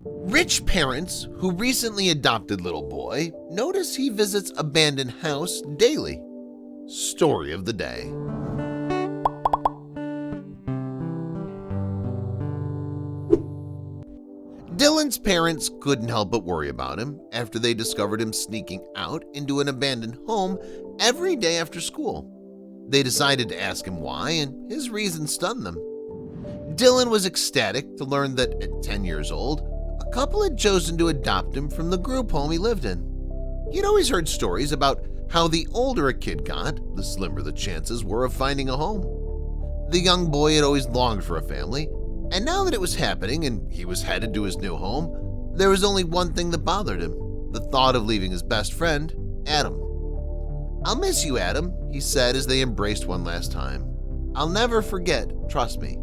Rich parents who recently adopted little boy notice he visits abandoned house daily. Story of the day. Dylan's parents couldn't help but worry about him after they discovered him sneaking out into an abandoned home every day after school. They decided to ask him why, and his reason stunned them. Dylan was ecstatic to learn that at 10 years old, a couple had chosen to adopt him from the group home he lived in. He'd always heard stories about how the older a kid got, the slimmer the chances were of finding a home. The young boy had always longed for a family, and now that it was happening and he was headed to his new home, there was only one thing that bothered him: the thought of leaving his best friend, Adam. "I'll miss you, Adam," he said as they embraced one last time. "I'll never forget, trust me."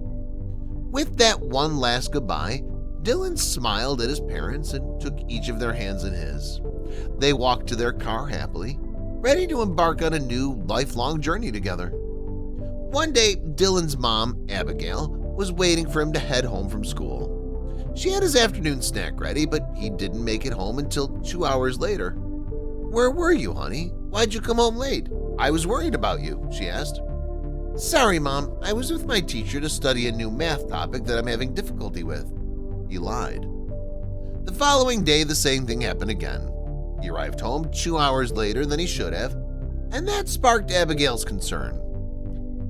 With that one last goodbye, Dylan smiled at his parents and took each of their hands in his. They walked to their car happily, ready to embark on a new, lifelong journey together. One day, Dylan's mom, Abigail, was waiting for him to head home from school. She had his afternoon snack ready, but he didn't make it home until 2 hours later. "Where were you, honey? Why'd you come home late? I was worried about you," she asked. "Sorry, Mom, I was with my teacher to study a new math topic that I'm having difficulty with," he lied. The following day, the same thing happened again. He arrived home 2 hours later than he should have, and that sparked Abigail's concern.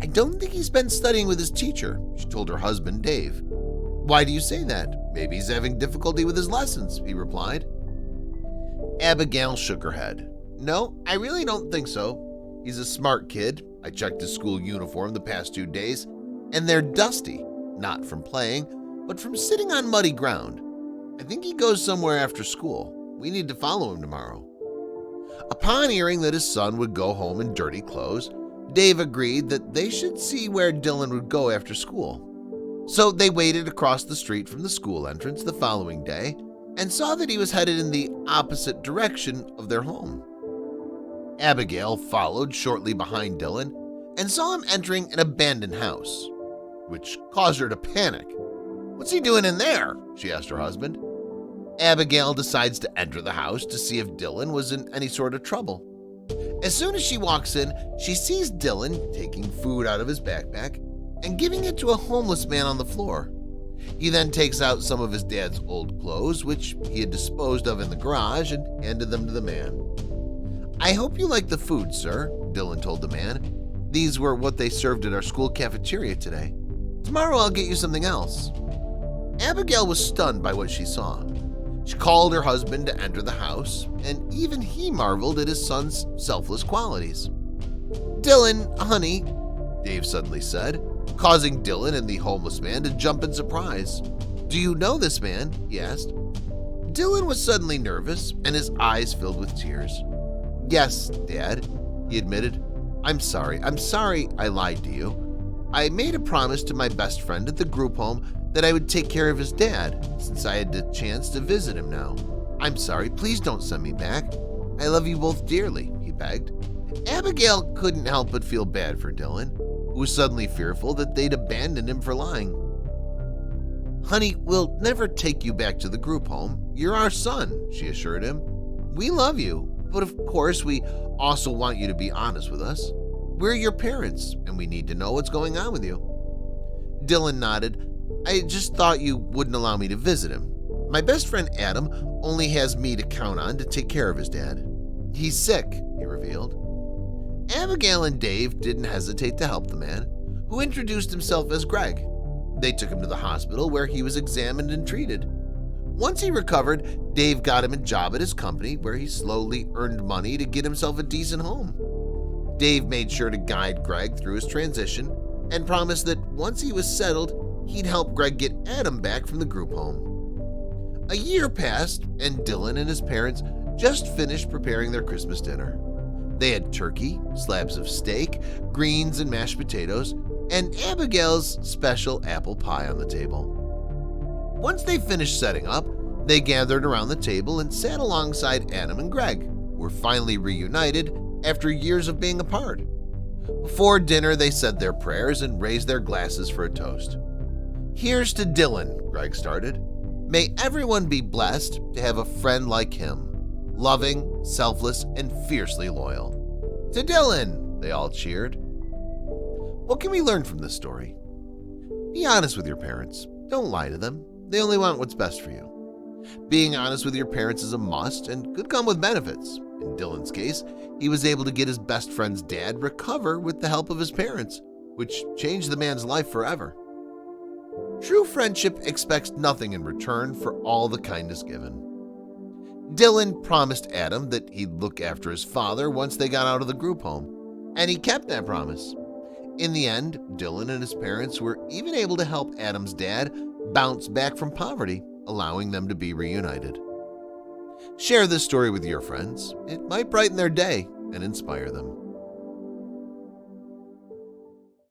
"I don't think he's been studying with his teacher," she told her husband, Dave. "Why do you say that? Maybe he's having difficulty with his lessons," he replied. Abigail shook her head. "No, I really don't think so. He's a smart kid. I checked his school uniform the past 2 days, and they're dusty, not from playing, but from sitting on muddy ground. I think he goes somewhere after school. We need to follow him tomorrow." Upon hearing that his son would go home in dirty clothes, Dave agreed that they should see where Dylan would go after school. So they waited across the street from the school entrance the following day and saw that he was headed in the opposite direction of their home. Abigail followed shortly behind Dylan and saw him entering an abandoned house, which caused her to panic. "What's he doing in there?" she asked her husband. Abigail decides to enter the house to see if Dylan was in any sort of trouble. As soon as she walks in, she sees Dylan taking food out of his backpack and giving it to a homeless man on the floor. He then takes out some of his dad's old clothes, which he had disposed of in the garage, and handed them to the man. "I hope you like the food, sir," Dylan told the man. "These were what they served at our school cafeteria today. Tomorrow I'll get you something else." Abigail was stunned by what she saw. She called her husband to enter the house, and even he marveled at his son's selfless qualities. "Dylan, honey," Dave suddenly said, causing Dylan and the homeless man to jump in surprise. "Do you know this man?" he asked. Dylan was suddenly nervous, and his eyes filled with tears. "Yes, Dad," he admitted. I'm sorry I lied to you. I made a promise to my best friend at the group home that I would take care of his dad, since I had the chance to visit him now. I'm sorry, please don't send me back. I love you both dearly," he begged. Abigail couldn't help but feel bad for Dylan, who was suddenly fearful that they'd abandoned him for lying. "Honey, we'll never take you back to the group home. You're our son," she assured him. "We love you, but of course we also want you to be honest with us. We're your parents, and we need to know what's going on with you." Dylan nodded. "I just thought you wouldn't allow me to visit him. My best friend Adam only has me to count on to take care of his dad. He's sick," he revealed. Abigail and Dave didn't hesitate to help the man, who introduced himself as Greg. They took him to the hospital where he was examined and treated. Once he recovered, Dave got him a job at his company where he slowly earned money to get himself a decent home. Dave made sure to guide Greg through his transition and promised that once he was settled, he'd help Greg get Adam back from the group home. A year passed, and Dylan and his parents just finished preparing their Christmas dinner. They had turkey, slabs of steak, greens and mashed potatoes, and Abigail's special apple pie on the table. Once they finished setting up, they gathered around the table and sat alongside Adam and Greg, who were finally reunited after years of being apart. Before dinner, they said their prayers and raised their glasses for a toast. "Here's to Dylan," Greg started. May everyone be blessed to have a friend like him, loving, selfless, and fiercely loyal. To Dylan, they all cheered. What can we learn from this story? Be honest with your parents. Don't lie to them. They only want what's best for you. Being honest with your parents is a must and could come with benefits. In Dylan's case, he was able to get his best friend's dad recover with the help of his parents, which changed the man's life forever. True friendship expects nothing in return for all the kindness given. Dylan promised Adam that he'd look after his father once they got out of the group home, and he kept that promise. In the end, Dylan and his parents were even able to help Adam's dad bounce back from poverty, allowing them to be reunited. Share this story with your friends. It might brighten their day and inspire them.